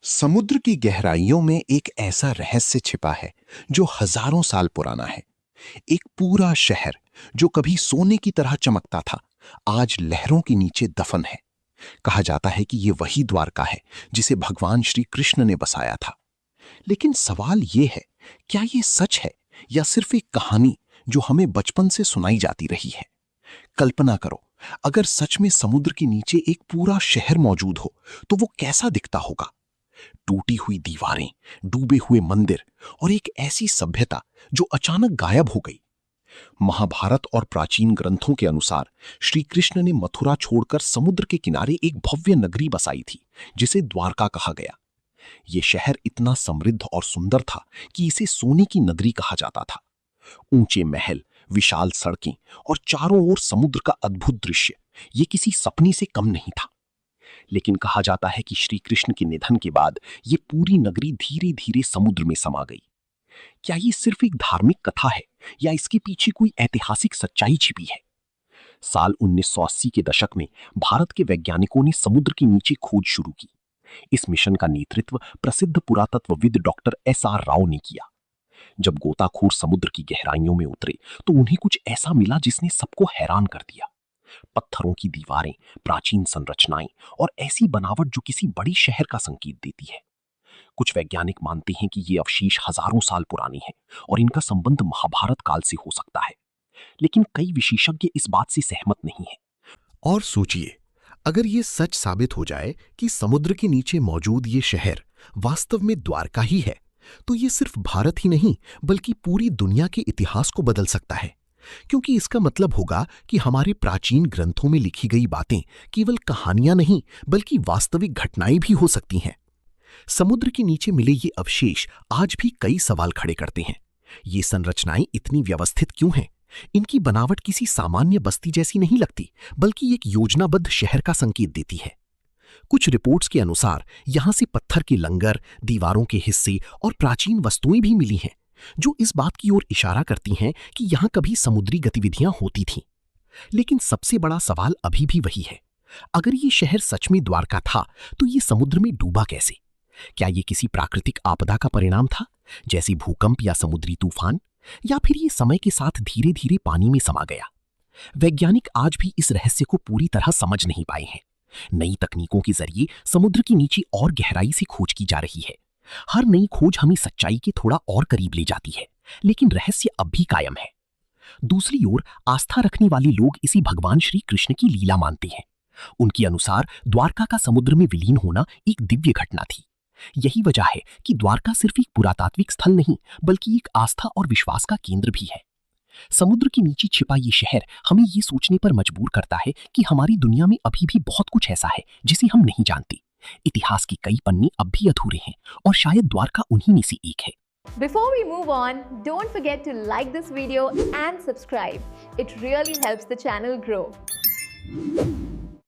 समुद्र की गहराइयों में एक ऐसा रहस्य छिपा है जो हजारों साल पुराना है। एक पूरा शहर जो कभी सोने की तरह चमकता था, आज लहरों के नीचे दफन है। कहा जाता है कि यह वही द्वारका है जिसे भगवान श्री कृष्ण ने बसाया था। लेकिन सवाल यह है, क्या यह सच है या सिर्फ एक कहानी जो हमें बचपन से सुनाई जाती रही है? कल्पना करो, अगर सच में समुद्र के नीचे एक पूरा शहर मौजूद हो तो वो कैसा दिखता होगा। टूटी हुई दीवारें, डूबे हुए मंदिर और एक ऐसी सभ्यता जो अचानक गायब हो गई। महाभारत और प्राचीन ग्रंथों के अनुसार श्री कृष्ण ने मथुरा छोड़कर समुद्र के किनारे एक भव्य नगरी बसाई थी जिसे द्वारका कहा गया। यह शहर इतना समृद्ध और सुंदर था कि इसे सोने की नगरी कहा जाता था। ऊंचे महल, विशाल सड़कें और चारों ओर समुद्र का अद्भुत दृश्य, यह किसी सपने से कम नहीं था। लेकिन कहा जाता है कि श्री कृष्ण के निधन के बाद यह पूरी नगरी धीरे धीरे समुद्र में समा गई। क्या यह सिर्फ एक धार्मिक कथा है या इसके पीछे कोई ऐतिहासिक सच्चाई छिपी है? साल 1980 के दशक में भारत के वैज्ञानिकों ने समुद्र के नीचे खोज शुरू की। इस मिशन का नेतृत्व प्रसिद्ध पुरातत्वविद डॉक्टर एस.आर. राव ने किया। जब गोताखोर समुद्र की गहराइयों में उतरे तो उन्हें कुछ ऐसा मिला जिसने सबको हैरान कर दिया। पत्थरों की दीवारें, प्राचीन संरचनाएं और ऐसी बनावट जो किसी बड़ी शहर का संकेत देती है। कुछ वैज्ञानिक मानते हैं कि ये अवशेष हजारों साल पुराने हैं और इनका संबंध महाभारत काल से हो सकता है। लेकिन कई विशेषज्ञ इस बात से सहमत नहीं हैं। और सोचिए, अगर ये सच साबित हो जाए कि समुद्र के नीचे मौजूद ये शहर वास्तव में द्वारका ही है, तो ये सिर्फ भारत ही नहीं बल्कि पूरी दुनिया के इतिहास को बदल सकता है। क्योंकि इसका मतलब होगा कि हमारे प्राचीन ग्रंथों में लिखी गई बातें केवल कहानियां नहीं बल्कि वास्तविक घटनाएं भी हो सकती हैं। समुद्र के नीचे मिले ये अवशेष आज भी कई सवाल खड़े करते हैं। ये संरचनाएं इतनी व्यवस्थित क्यों हैं? इनकी बनावट किसी सामान्य बस्ती जैसी नहीं लगती, बल्कि एक योजनाबद्ध शहर का संकेत देती है। कुछ रिपोर्ट्स के अनुसार यहां से पत्थर के लंगर, दीवारों के हिस्से और प्राचीन वस्तुएं भी मिली हैं, जो इस बात की ओर इशारा करती हैं कि यहां कभी समुद्री गतिविधियां होती थीं। लेकिन सबसे बड़ा सवाल अभी भी वही है, अगर ये शहर सच में द्वारका था तो ये समुद्र में डूबा कैसे? क्या ये किसी प्राकृतिक आपदा का परिणाम था, जैसे भूकंप या समुद्री तूफान, या फिर ये समय के साथ धीरे धीरे पानी में समा गया? वैज्ञानिक आज भी इस रहस्य को पूरी तरह समझ नहीं पाए हैं। नई तकनीकों के जरिए समुद्र के नीचे और गहराई से खोज की जा रही है। हर नई खोज हमें सच्चाई के थोड़ा और करीब ले जाती है, लेकिन रहस्य अब भी कायम है। दूसरी ओर आस्था रखने वाले लोग इसी भगवान श्री कृष्ण की लीला मानते हैं। उनके अनुसार द्वारका का समुद्र में विलीन होना एक दिव्य घटना थी। यही वजह है कि द्वारका सिर्फ एक पुरातात्विक स्थल नहीं बल्कि एक आस्था और विश्वास का केंद्र भी है। समुद्र के नीचे छिपा ये शहर हमें ये सोचने पर मजबूर करता है कि हमारी दुनिया में अभी भी बहुत कुछ ऐसा है जिसे हम नहीं जानते। इतिहास के कई पन्ने अब भी अधूरे हैं और शायद द्वारका उन्हीं में से एक है। Before we move on, don't forget to like this video and subscribe. It really helps the channel grow.